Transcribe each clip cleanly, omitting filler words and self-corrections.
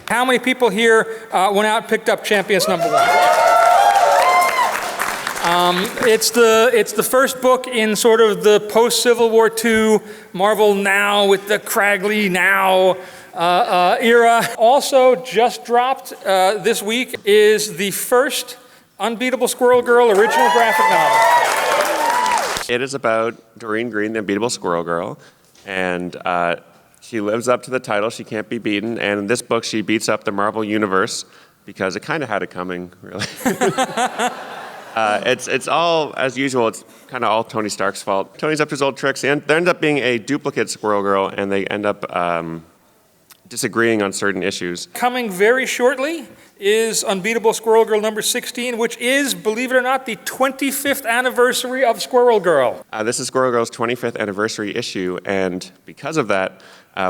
How many people here went out and picked up Champions #1? It's the first book in sort of the post-Civil War II Marvel Now with the Cragley Now era. Also just dropped this week is the first Unbeatable Squirrel Girl original graphic novel. It is about Doreen Green, the Unbeatable Squirrel Girl, and she lives up to the title, She Can't Be Beaten, and in this book she beats up the Marvel Universe because it kind of had it coming, really. It's all, as usual, it's kind of all Tony Stark's fault. Tony's up to his old tricks, and there ends up being a duplicate Squirrel Girl, and they end up disagreeing on certain issues. Coming very shortly is Unbeatable Squirrel Girl #16, which is, believe it or not, the 25th anniversary of Squirrel Girl. This is Squirrel Girl's 25th anniversary issue, and because of that,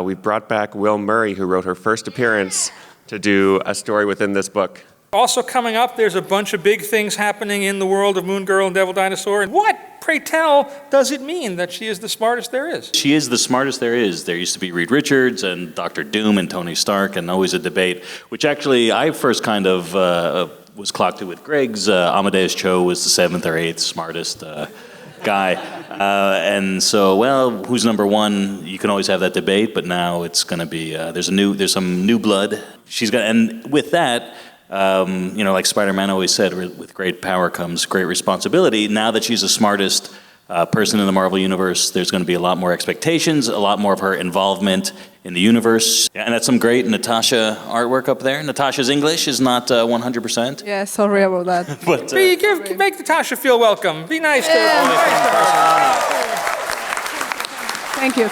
we brought back Will Murray, who wrote her first appearance, to do a story within this book. Also coming up, there's a bunch of big things happening in the world of Moon Girl and Devil Dinosaur. And what, pray tell, does it mean that she is the smartest there is? She is the smartest there is. There used to be Reed Richards and Dr. Doom and Tony Stark, and always a debate, which actually I first kind of was clocked to with Greg's. Amadeus Cho was the 7th or 8th smartest guy. And so, well, who's number one? You can always have that debate, but now it's going to be, there's some new blood. And with that, like Spider-Man always said, with great power comes great responsibility. Now that she's the smartest person in the Marvel Universe, there's going to be a lot more expectations, a lot more of her involvement in the universe. Yeah, and that's some great Natasha artwork up there. Natasha's English is not 100%. Yeah, sorry about that. But make Natasha feel welcome. Be nice to her. Thank you.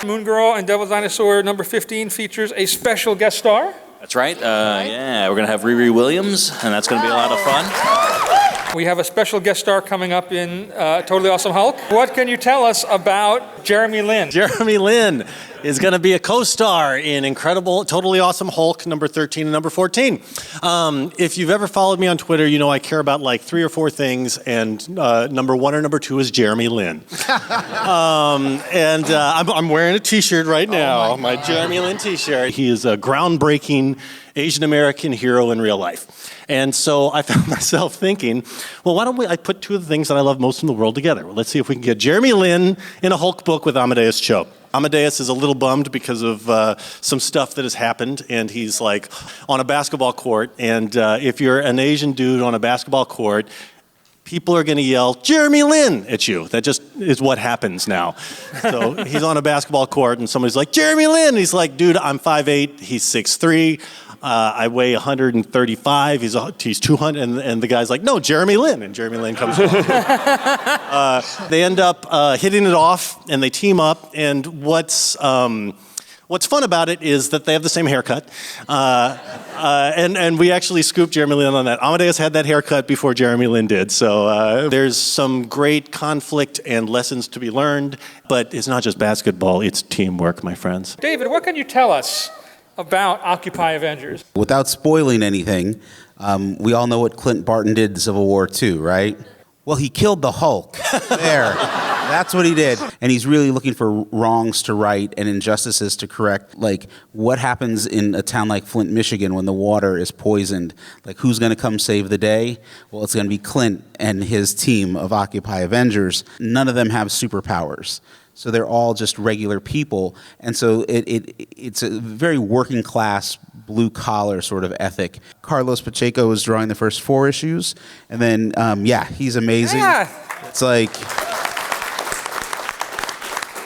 Moon Girl and Devil Dinosaur #15 features a special guest star. That's right. Yeah, we're going to have Riri Williams, and that's going to be a lot of fun. We have a special guest star coming up in Totally Awesome Hulk. What can you tell us about Jeremy Lin? Jeremy Lin is going to be a co-star in Incredible, Totally Awesome Hulk #13 and #14. If you've ever followed me on Twitter, you know I care about like 3 or 4 things, and number 1 or number 2 is Jeremy Lin. I'm wearing a T-shirt right now, my Jeremy Lin T-shirt. He is a groundbreaking Asian American hero in real life. And so I found myself thinking, well, why don't I put 2 of the things that I love most in the world together? Well, let's see if we can get Jeremy Lin in a Hulk book with Amadeus Cho. Amadeus is a little bummed because of some stuff that has happened, and he's like on a basketball court. And if you're an Asian dude on a basketball court, people are going to yell, Jeremy Lin, at you. That just is what happens now. So he's on a basketball court, and somebody's like, Jeremy Lin. And he's like, dude, I'm 5'8", he's 6'3". I weigh 135, he's 200, and the guy's like, no, Jeremy Lin, and Jeremy Lin comes along. They end up hitting it off, and they team up, and what's fun about it is that they have the same haircut, and we actually scooped Jeremy Lin on that. Amadeus had that haircut before Jeremy Lin did, so there's some great conflict and lessons to be learned, but it's not just basketball, it's teamwork, my friends. David, what can you tell us about Occupy Avengers? Without spoiling anything, we all know what Clint Barton did in Civil War II, right? Well, he killed the Hulk. There. That's what he did. And he's really looking for wrongs to right and injustices to correct. Like, what happens in a town like Flint, Michigan when the water is poisoned? Like, who's going to come save the day? Well, it's going to be Clint and his team of Occupy Avengers. None of them have superpowers. So they're all just regular people. And so it's a very working class, blue collar sort of ethic. Carlos Pacheco is drawing the first 4 issues. And then, he's amazing. Yeah. It's like...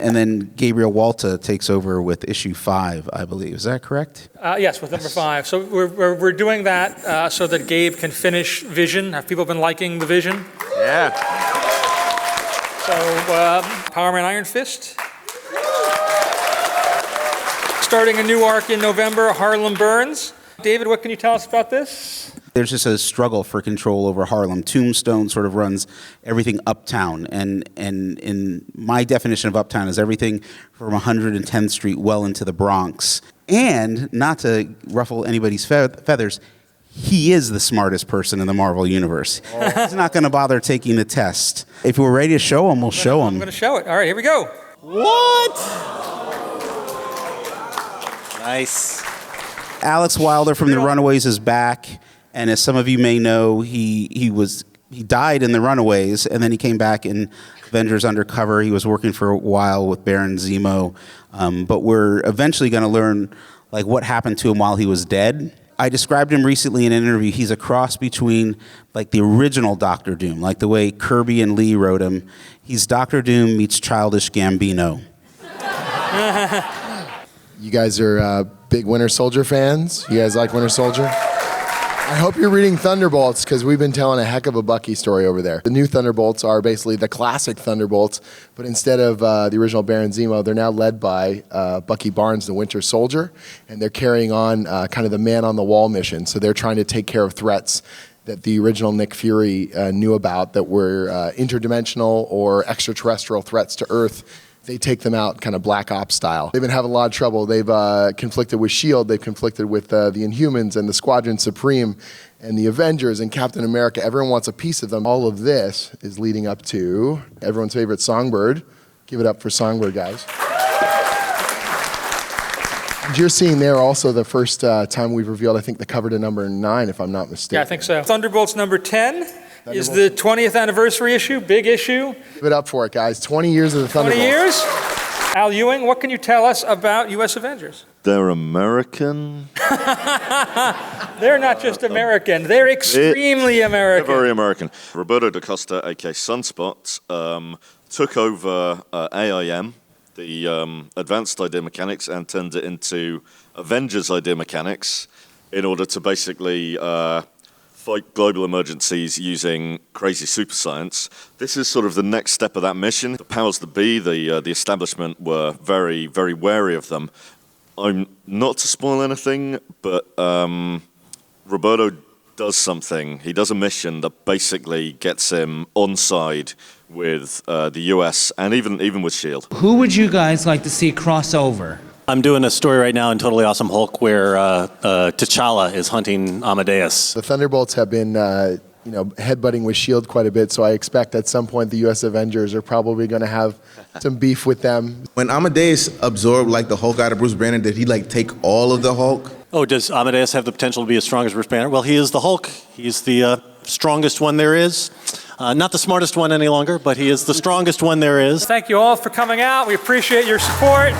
And then Gabriel Walta takes over with issue 5, I believe. Is that correct? Yes, with number 5. So we're doing that so that Gabe can finish Vision. Have people been liking the Vision? Yeah. So Power Man Iron Fist. Starting a new arc in November, Harlem Burns. David, what can you tell us about this? There's just a struggle for control over Harlem. Tombstone sort of runs everything uptown, and in my definition of uptown is everything from 110th Street well into the Bronx. And, not to ruffle anybody's feathers, he is the smartest person in the Marvel Universe. He's not going to bother taking the test. If we're ready to show him, we'll show him. I'm going to show it. All right, here we go. What? Nice. Alex Wilder from The Runaways is back, and as some of you may know, he died in The Runaways, and then he came back in Avengers Undercover. He was working for a while with Baron Zemo, but we're eventually going to learn like what happened to him while he was dead. I described him recently in an interview. He's a cross between like the original Doctor Doom, like the way Kirby and Lee wrote him. He's Doctor Doom meets Childish Gambino. You guys are big Winter Soldier fans? You guys like Winter Soldier? I hope you're reading Thunderbolts, because we've been telling a heck of a Bucky story over there. The new Thunderbolts are basically the classic Thunderbolts, but instead of the original Baron Zemo, they're now led by Bucky Barnes, the Winter Soldier, and they're carrying on kind of the man-on-the-wall mission. So they're trying to take care of threats that the original Nick Fury knew about that were interdimensional or extraterrestrial threats to Earth. They take them out kind of Black Ops style. They've been having a lot of trouble. They've conflicted with S.H.I.E.L.D., they've conflicted with the Inhumans and the Squadron Supreme and the Avengers and Captain America. Everyone wants a piece of them. All of this is leading up to everyone's favorite Songbird. Give it up for Songbird, guys. And you're seeing there also the first time we've revealed, I think, the cover to number 9, if I'm not mistaken. Yeah, I think so. Thunderbolts number 10 is the 20th anniversary issue, big issue. Give it up for it, guys. 20 years of the Thunderbolts. 20 years. Al Ewing, what can you tell us about U.S. Avengers? They're American. They're not just American, they're extremely American. They're very American. Roberto da Costa, aka Sunspot, took over AIM, the advanced idea mechanics, and turned it into Avengers idea mechanics in order to basically fight global emergencies using crazy super science. This is sort of the next step of that mission. The powers that be, the establishment, were very, very wary of them. I'm not to spoil anything, but Roberto does something. He does a mission that basically gets him on side with the US and even with S.H.I.E.L.D. Who would you guys like to see cross over? I'm doing a story right now in Totally Awesome Hulk where T'Challa is hunting Amadeus. The Thunderbolts have been, headbutting with S.H.I.E.L.D. quite a bit, so I expect at some point the U.S. Avengers are probably going to have some beef with them. When Amadeus absorbed like the Hulk out of Bruce Banner, did he like take all of the Hulk? Oh, does Amadeus have the potential to be as strong as Bruce Banner? Well, he is the Hulk. He's the strongest one there is. Not the smartest one any longer, but he is the strongest one there is. Thank you all for coming out. We appreciate your support.